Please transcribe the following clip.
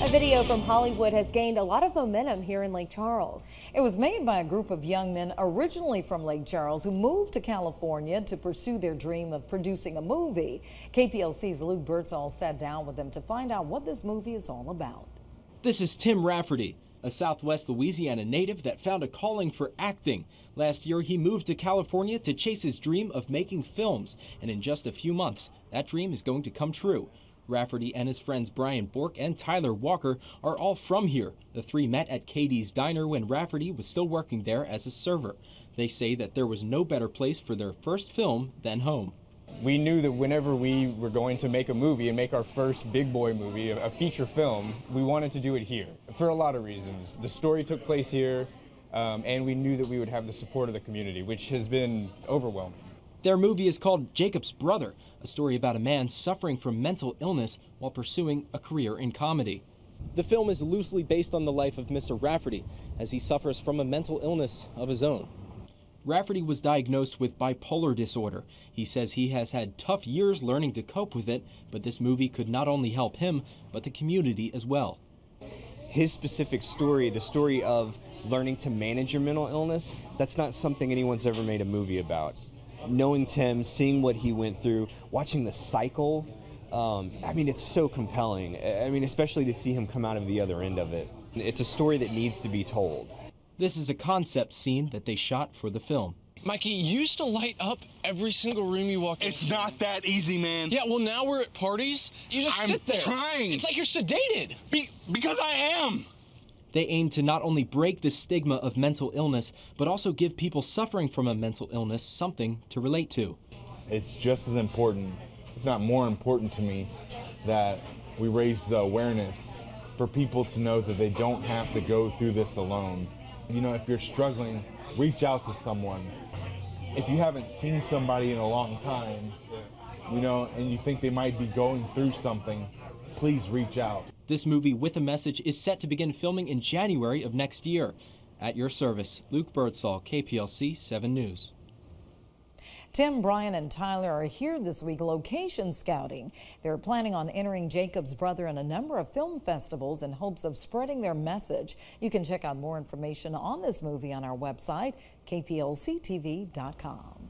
A video from Hollywood has gained a lot of momentum here in Lake Charles. It was made by a group of young men originally from Lake Charles who moved to California to pursue their dream of producing a movie. KPLC's Luke Birdsall sat down with them to find out what this movie is all about. This is Tim Rafferty, a Southwest Louisiana native that found a calling for acting. Last year, he moved to California to chase his dream of making films, and in just a few months, that dream is going to come true. Rafferty and his friends Brian Bork and Tyler Walker are all from here. The three met at Katie's Diner when Rafferty was still working there as a server. They say that there was no better place for their first film than home. We knew that whenever we were going to make a movie and make our first big boy movie, a feature film, we wanted to do it here for a lot of reasons. The story took place here, and we knew that we would have the support of the community, which has been overwhelming. Their movie is called Jacob's Brother, a story about a man suffering from mental illness while pursuing a career in comedy. The film is loosely based on the life of Mr. Rafferty, as he suffers from a mental illness of his own. Rafferty was diagnosed with bipolar disorder. He says he has had tough years learning to cope with it, but this movie could not only help him, but the community as well. His specific story, the story of learning to manage your mental illness, that's not something anyone's ever made a movie about. Knowing Tim, seeing what he went through, watching the cycle, it's so compelling. Especially to see him come out of the other end of it. It's a story that needs to be told. This is a concept scene that they shot for the film. Mikey, you used to light up every single room you walk in. It's not that easy, man. Yeah, well, now we're at parties. You just sit there. I'm trying. It's like you're sedated. Because I am. They aim to not only break the stigma of mental illness, but also give people suffering from a mental illness something to relate to. It's just as important, if not more important to me, that we raise the awareness for people to know that they don't have to go through this alone. You know, if you're struggling, reach out to someone. If you haven't seen somebody in a long time, and you think they might be going through something, please reach out. This movie with a message is set to begin filming in January of next year. At your service, Luke Birdsall, KPLC 7 News. Tim, Brian, and Tyler are here this week location scouting. They're planning on entering Jacob's Brother in a number of film festivals in hopes of spreading their message. You can check out more information on this movie on our website, kplctv.com.